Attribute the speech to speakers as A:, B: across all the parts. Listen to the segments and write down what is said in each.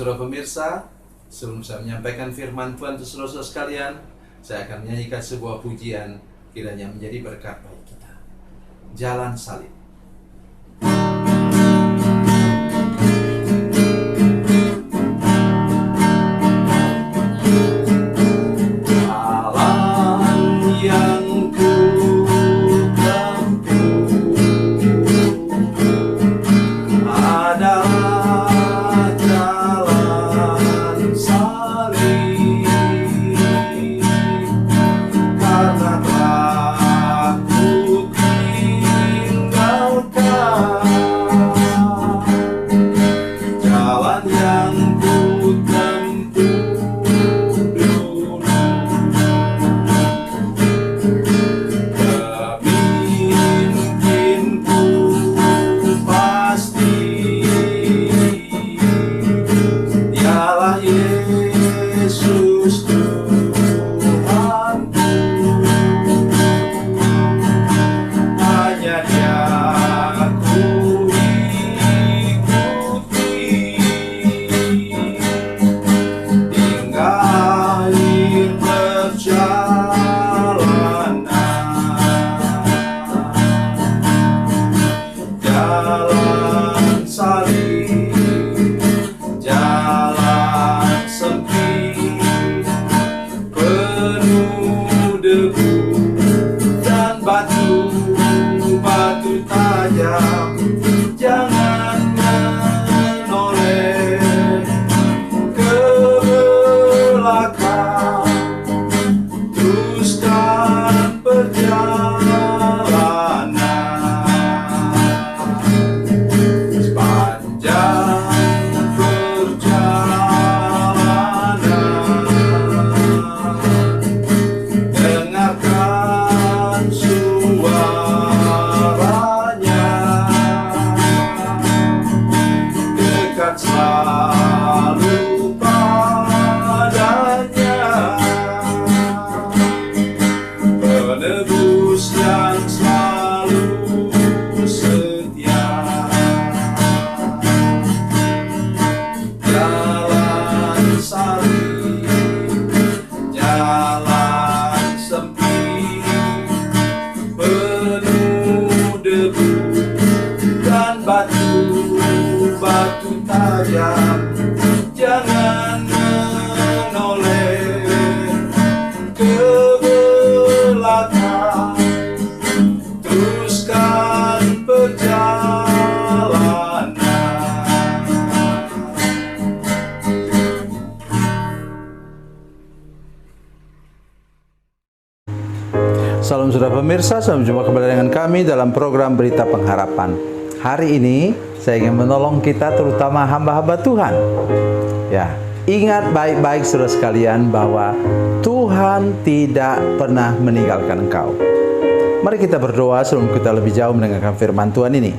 A: saudara pemirsa, sebelum saya menyampaikan firman Tuhan untuk saudara-saudara sekalian, saya akan menyanyikan sebuah pujian kiranya menjadi berkat bagi kita. Jalan Salib.
B: Salam saudara pemirsa, selamat jumpa kembali dengan kami dalam program Berita Pengharapan. Hari ini saya ingin menolong kita, terutama hamba-hamba Tuhan. Ya, ingat baik-baik saudara sekalian bahwa Tuhan tidak pernah meninggalkan engkau. Mari kita berdoa sebelum kita lebih jauh mendengarkan firman Tuhan ini.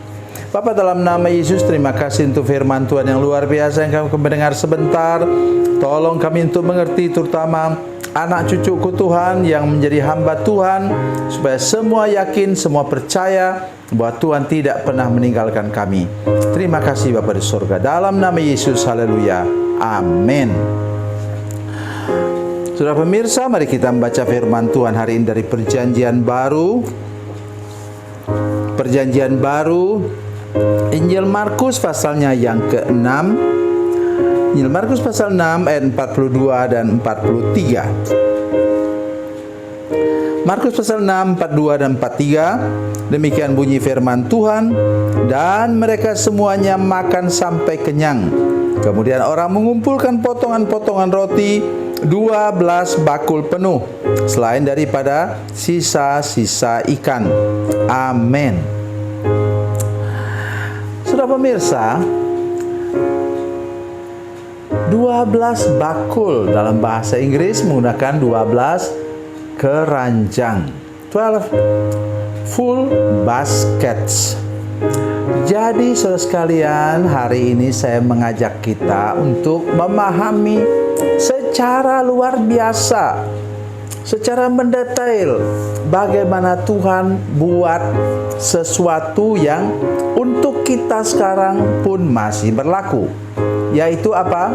B: Bapa, dalam nama Yesus, terima kasih untuk firman Tuhan yang luar biasa yang kami mendengar sebentar. Tolong kami untuk mengerti, terutama anak cucuku Tuhan yang menjadi hamba Tuhan, supaya semua yakin, semua percaya bahwa Tuhan tidak pernah meninggalkan kami. Terima kasih Bapa di surga. Dalam nama Yesus, haleluya. Amin. Saudara pemirsa, mari kita membaca firman Tuhan hari ini dari Perjanjian Baru. Perjanjian Baru, Injil Markus pasalnya yang ke-6. Injil Markus pasal 6 ayat 42 dan 43. Markus pasal 6, 42 dan 43. Demikian bunyi firman Tuhan. Dan mereka semuanya makan sampai kenyang. Kemudian orang mengumpulkan potongan-potongan roti 12 bakul penuh, selain daripada sisa-sisa ikan. Amin. Saudara pemirsa, 12 bakul dalam bahasa Inggris menggunakan 12 keranjang. 12 full baskets. Jadi saudara sekalian, hari ini saya mengajak kita untuk memahami secara luar biasa, secara mendetail, bagaimana Tuhan buat sesuatu yang untuk kita sekarang pun masih berlaku. yaitu apa?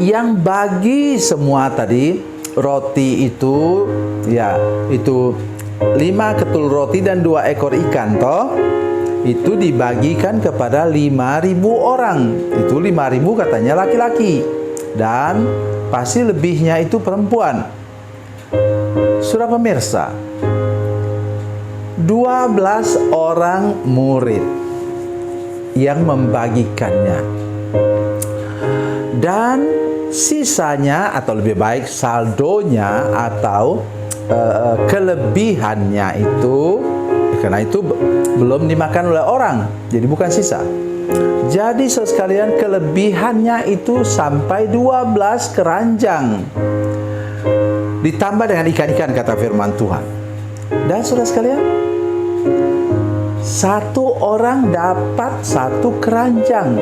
B: Yang bagi semua tadi roti itu, ya, itu 5 ketul roti dan 2 ekor ikan toh, itu dibagikan kepada 5.000 orang. Itu 5.000 katanya laki-laki, dan pasti lebihnya itu perempuan. Saudara pemirsa, 12 orang murid yang membagikannya, dan sisanya, atau lebih baik saldonya atau kelebihannya itu, karena itu belum dimakan oleh orang, jadi bukan sisa. Jadi saudara sekalian, kelebihannya itu sampai 12 keranjang, ditambah dengan ikan-ikan kata firman Tuhan. Dan saudara sekalian, satu orang dapat 1 keranjang.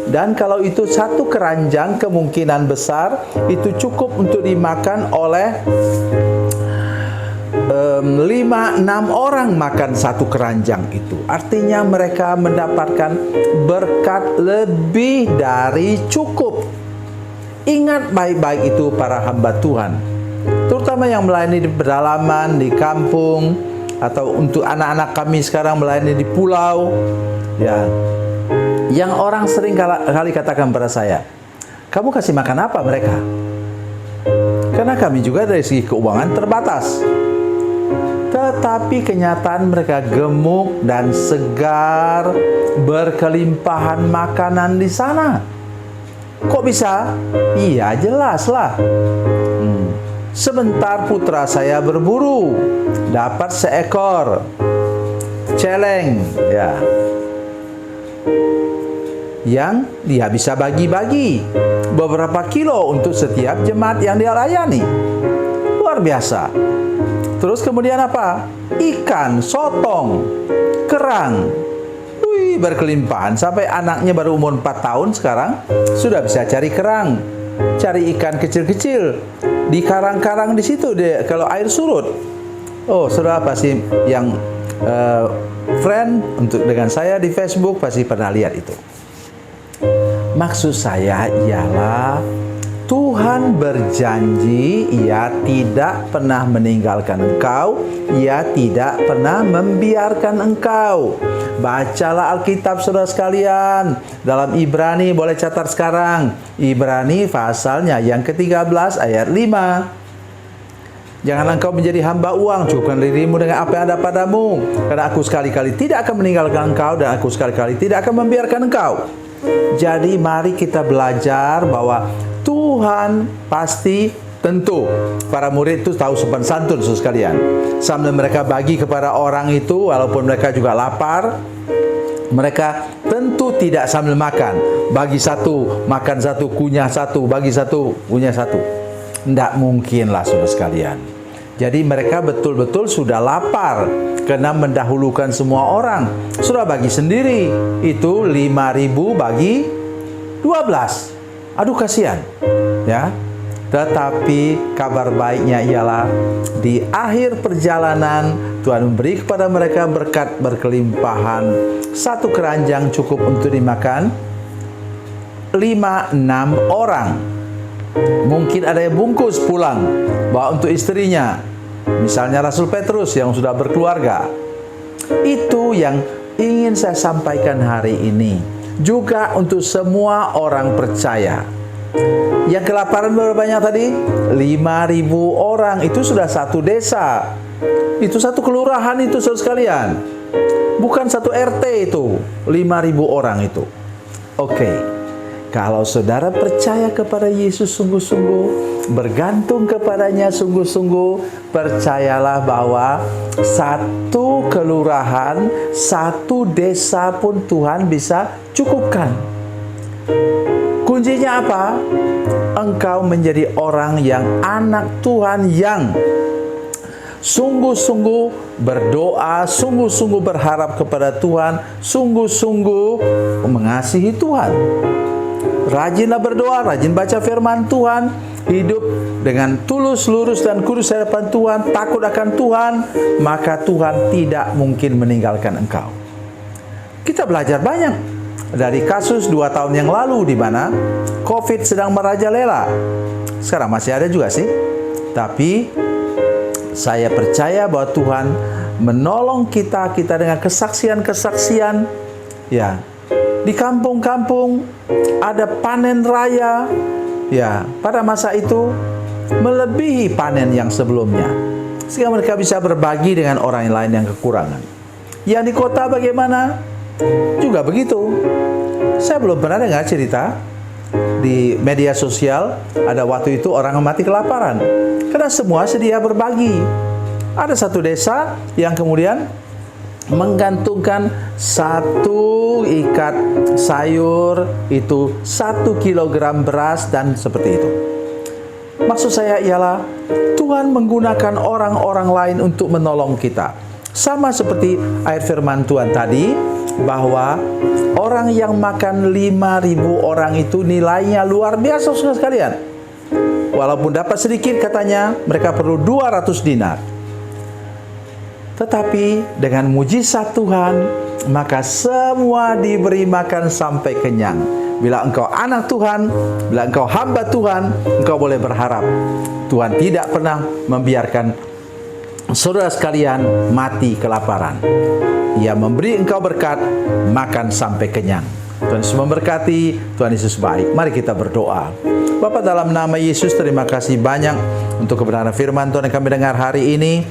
B: Dan kalau itu 1 keranjang, kemungkinan besar itu cukup untuk dimakan oleh 5-6 orang makan 1 keranjang itu. Artinya mereka mendapatkan berkat lebih dari cukup. Ingat baik-baik itu para hamba Tuhan, terutama yang melayani di pedalaman, di kampung, atau untuk anak-anak kami sekarang melayani di pulau, ya. Yang orang sering kali katakan pada saya, kamu kasih makan apa mereka? Karena kami juga dari segi keuangan terbatas. Tetapi kenyataan mereka gemuk dan segar, berkelimpahan makanan di sana. Kok bisa? Iya, jelaslah. Sebentar putra saya berburu, dapat seekor celeng, ya, yang dia bisa bagi-bagi beberapa kilo untuk setiap jemaat yang dia layani. Luar biasa. Terus kemudian apa? Ikan, sotong, kerang. Wih, berkelimpahan. Sampai anaknya baru umur 4 tahun sekarang sudah bisa cari kerang, cari ikan kecil-kecil di karang-karang di situ kalau air surut. Oh, saudara pasti yang friend dengan saya di Facebook pasti pernah lihat itu. Maksud saya ialah Tuhan berjanji Ia tidak pernah meninggalkan engkau, Ia tidak pernah membiarkan engkau. Bacalah Alkitab saudara sekalian. Dalam Ibrani, boleh catat sekarang, Ibrani pasalnya yang ke-13 ayat 5. Janganlah engkau menjadi hamba uang, cukupkan dirimu dengan apa yang ada padamu, karena aku sekali-kali tidak akan meninggalkan engkau, dan aku sekali-kali tidak akan membiarkan engkau. Jadi mari kita belajar bahwa Tuhan pasti, tentu para murid itu tahu sopan santun saudara sekalian. Sambil mereka bagi kepada orang itu, walaupun mereka juga lapar, mereka tentu tidak sambil makan. Bagi 1, makan 1, kunyah 1, bagi 1, kunyah 1. Tidak mungkinlah saudara sekalian. Jadi mereka betul-betul sudah lapar karena mendahulukan semua orang. Sudah bagi sendiri. Itu 5.000 bagi 12. Aduh, kasihan, ya. Tetapi kabar baiknya ialah di akhir perjalanan Tuhan memberi kepada mereka berkat berkelimpahan. 1 keranjang cukup untuk dimakan 5-6 orang. Mungkin ada yang bungkus pulang, bawa untuk istrinya. Misalnya Rasul Petrus yang sudah berkeluarga. Itu yang ingin saya sampaikan hari ini. Juga untuk semua orang percaya. Yang kelaparan berapa banyak tadi? 5.000 orang. Itu sudah 1 desa. Itu 1 kelurahan itu saudara sekalian. Bukan 1 RT itu. 5.000 orang itu. Oke. Kalau saudara percaya kepada Yesus sungguh-sungguh, bergantung kepadanya sungguh-sungguh, percayalah bahwa 1 kelurahan, 1 desa pun Tuhan bisa cukupkan. Kuncinya apa? Engkau menjadi orang yang anak Tuhan yang sungguh-sungguh berdoa, sungguh-sungguh berharap kepada Tuhan, sungguh-sungguh mengasihi Tuhan. Rajinlah berdoa, rajin baca firman Tuhan, hidup dengan tulus, lurus, dan kudus di hadapan Tuhan, takut akan Tuhan, maka Tuhan tidak mungkin meninggalkan engkau. Kita belajar banyak dari kasus 2 tahun yang lalu di mana COVID sedang merajalela. Sekarang masih ada juga sih. Tapi saya percaya bahwa Tuhan menolong kita dengan kesaksian-kesaksian. Ya, di kampung-kampung ada panen raya. Ya, pada masa itu melebihi panen yang sebelumnya, sehingga mereka bisa berbagi dengan orang lain yang kekurangan. Yang di kota bagaimana? Juga begitu. Saya belum pernah dengar cerita di media sosial ada waktu itu orang mati kelaparan karena semua sedia berbagi. Ada satu desa yang kemudian menggantungkan 1 ikat sayur, itu 1 kilogram beras dan seperti itu. Maksud saya ialah Tuhan menggunakan orang-orang lain untuk menolong kita. Sama seperti ayat firman Tuhan tadi, bahwa orang yang makan 5.000 orang itu nilainya luar biasa, saudara sekalian. Walaupun dapat sedikit, katanya mereka perlu 200 dinar. Tetapi dengan mujizat Tuhan, maka semua diberi makan sampai kenyang. Bila engkau anak Tuhan, bila engkau hamba Tuhan, engkau boleh berharap Tuhan tidak pernah membiarkan saudara sekalian mati kelaparan. Ia memberi engkau berkat, makan sampai kenyang. Tuhan Yesus memberkati, Tuhan Yesus baik. Mari kita berdoa. Bapa, dalam nama Yesus, terima kasih banyak untuk kebenaran firman Tuhan yang kami dengar hari ini.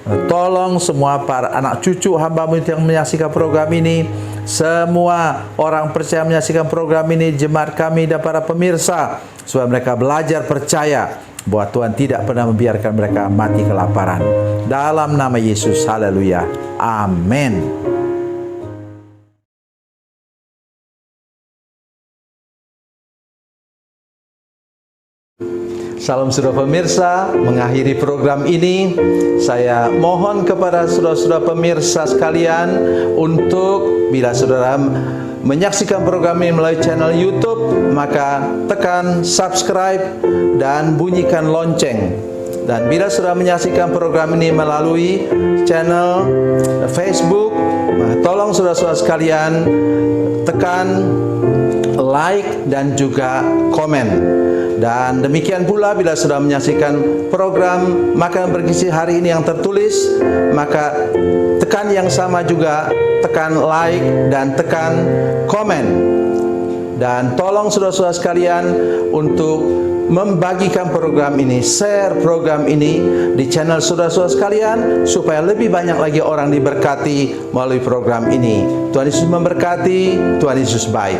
B: Tolong semua para anak cucu hamba-Mu yang menyaksikan program ini, semua orang percaya menyaksikan program ini, jemaat kami dan para pemirsa, supaya mereka belajar percaya bahwa Tuhan tidak pernah membiarkan mereka mati kelaparan. Dalam nama Yesus, haleluya, amin. Salam saudara pemirsa, mengakhiri program ini, saya mohon kepada saudara-saudara pemirsa sekalian untuk bila saudara menyaksikan program ini melalui channel YouTube, maka tekan subscribe dan bunyikan lonceng. Dan bila saudara menyaksikan program ini melalui channel Facebook, tolong saudara-saudara sekalian tekan like dan juga komen. Dan demikian pula bila sudah menyaksikan program Makanan Bergizi hari ini yang tertulis, maka tekan yang sama juga, tekan like dan tekan komen. Dan tolong saudara-saudara sekalian untuk membagikan program ini, share program ini di channel saudara-saudara sekalian, supaya lebih banyak lagi orang diberkati melalui program ini. Tuhan Yesus memberkati, Tuhan Yesus baik.